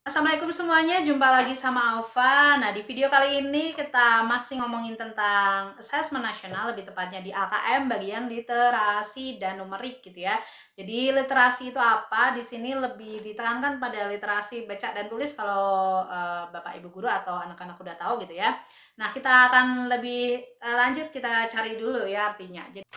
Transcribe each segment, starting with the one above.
Assalamualaikum semuanya, jumpa lagi sama Alfa. Nah, di video kali ini kita masih ngomongin tentang asesmen nasional, lebih tepatnya di AKM bagian literasi dan numerik gitu ya. Jadi literasi itu apa? Di sini lebih ditekankan pada literasi baca dan tulis kalau Bapak Ibu guru atau anak-anak udah tahu gitu ya. Nah, kita akan lebih lanjut kita cari dulu ya artinya. Jadi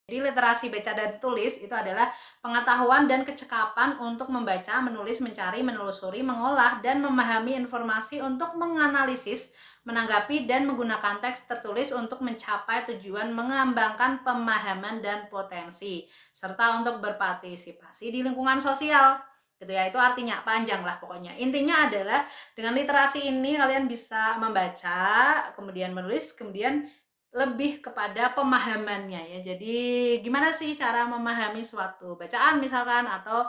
literasi baca dan tulis itu adalah pengetahuan dan kecekapan untuk membaca, menulis, mencari, menelusuri, mengolah, dan memahami informasi untuk menganalisis, menanggapi, dan menggunakan teks tertulis untuk mencapai tujuan mengembangkan pemahaman dan potensi, serta untuk berpartisipasi di lingkungan sosial. Gitu ya, itu artinya panjang lah pokoknya. Intinya adalah dengan literasi ini kalian bisa membaca, kemudian menulis, kemudian lebih kepada pemahamannya ya. Jadi gimana sih cara memahami suatu bacaan misalkan atau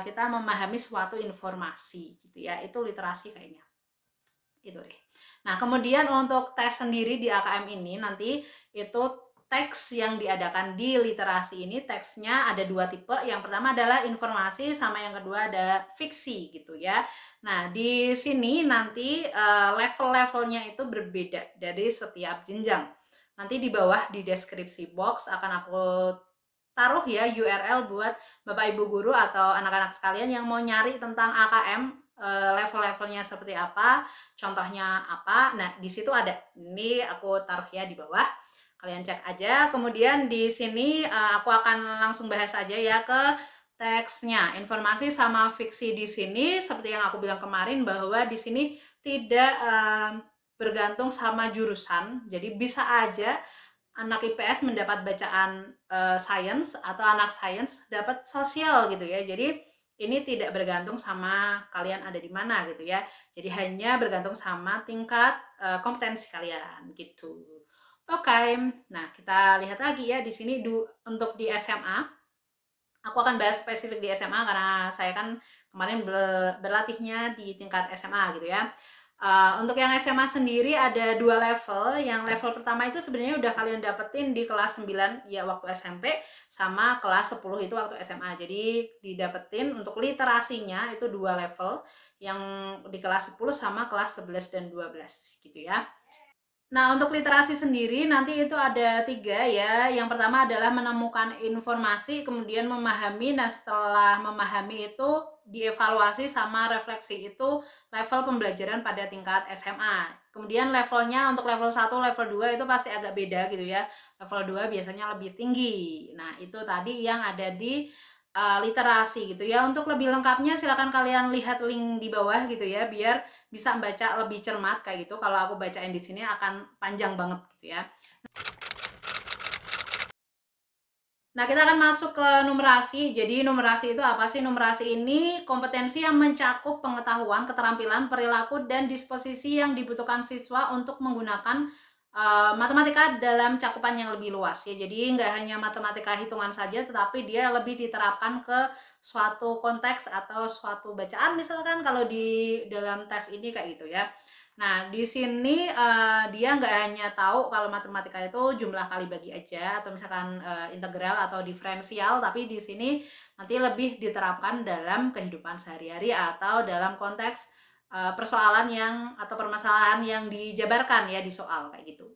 kita memahami suatu informasi gitu ya. Itu literasi kayaknya. Itu deh. Nah, kemudian untuk tes sendiri di AKM ini nanti itu teks yang diadakan di literasi ini teksnya ada dua tipe. Yang pertama adalah informasi sama yang kedua ada fiksi gitu ya. Nah, di sini nanti level-levelnya itu berbeda dari setiap jenjang. Nanti di bawah di deskripsi box akan aku taruh ya URL buat Bapak Ibu guru atau anak-anak sekalian yang mau nyari tentang AKM level-levelnya seperti apa, contohnya apa. Nah, di situ ada. Ini aku taruh ya di bawah. Kalian cek aja. Kemudian di sini aku akan langsung bahas aja ya ke teksnya. Informasi sama fiksi di sini seperti yang aku bilang kemarin bahwa di sini tidak bergantung sama jurusan. Jadi bisa aja anak IPS mendapat bacaan science atau anak science dapat sosial gitu ya. Jadi ini tidak bergantung sama kalian ada di mana gitu ya. Jadi hanya bergantung sama tingkat kompetensi kalian gitu. Oke, nah kita lihat lagi ya di sini untuk di SMA. Aku akan bahas spesifik di SMA karena saya kan kemarin berlatihnya di tingkat SMA gitu ya. Untuk yang SMA sendiri ada dua level. Yang level pertama itu sebenarnya udah kalian dapetin di kelas 9 ya waktu SMP, sama kelas 10 itu waktu SMA. Jadi didapetin untuk literasinya itu dua level, yang di kelas 10 sama kelas 11 dan 12 gitu ya. Nah, untuk literasi sendiri nanti itu ada tiga ya. Yang pertama adalah menemukan informasi, kemudian memahami. Nah, setelah memahami itu dievaluasi sama refleksi. Itu level pembelajaran pada tingkat SMA. Kemudian levelnya untuk level 1, level 2 itu pasti agak beda gitu ya. Level 2 biasanya lebih tinggi. Nah, itu tadi yang ada di literasi gitu ya. Untuk lebih lengkapnya silakan kalian lihat link di bawah gitu ya, biar bisa baca lebih cermat kayak gitu. Kalau aku bacain di sini akan panjang banget gitu ya. Nah, kita akan masuk ke numerasi. Jadi numerasi itu apa sih? Numerasi ini kompetensi yang mencakup pengetahuan, keterampilan, perilaku, dan disposisi yang dibutuhkan siswa untuk menggunakan matematika dalam cakupan yang lebih luas ya. Jadi nggak hanya matematika hitungan saja, tetapi dia lebih diterapkan ke suatu konteks atau suatu bacaan misalkan kalau di dalam tes ini kayak gitu ya. Nah, di sini dia nggak hanya tahu kalau matematika itu jumlah kali bagi aja atau misalkan integral atau diferensial, tapi di sini nanti lebih diterapkan dalam kehidupan sehari-hari atau dalam konteks persoalan yang atau permasalahan yang dijabarkan ya di soal kayak gitu.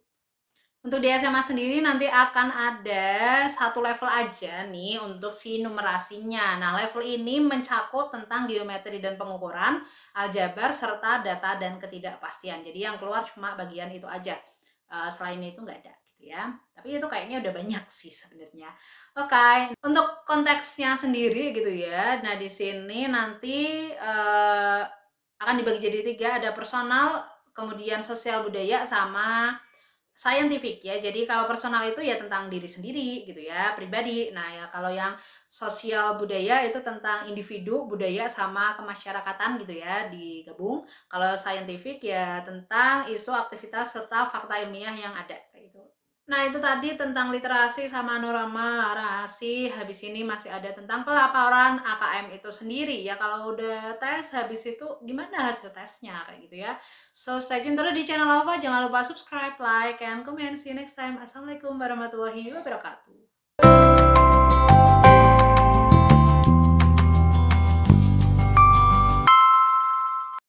Untuk di SMA sendiri nanti akan ada satu level aja nih untuk si numerasinya. Nah, level ini mencakup tentang geometri dan pengukuran, aljabar, serta data dan ketidakpastian. Jadi yang keluar cuma bagian itu aja. Selain itu nggak ada gitu ya. Tapi itu kayaknya udah banyak sih sebenarnya. Oke, untuk konteksnya sendiri gitu ya. Nah, di sini nanti akan dibagi jadi tiga, ada personal, kemudian sosial budaya, sama scientific ya. Jadi kalau personal itu ya tentang diri sendiri gitu ya, pribadi. Nah, ya kalau yang sosial budaya itu tentang individu, budaya sama kemasyarakatan gitu ya, digabung. Kalau scientific ya tentang isu, aktivitas serta fakta ilmiah yang ada kayak gitu. Nah, itu tadi tentang literasi sama numerasi. Habis ini masih ada tentang pelaporan AKM itu sendiri ya. Kalau udah tes habis itu gimana hasil tesnya kayak gitu ya. So stay tune terus di channel Alfa. Jangan lupa subscribe, like, and comment. See you next time. Assalamualaikum warahmatullahi wabarakatuh.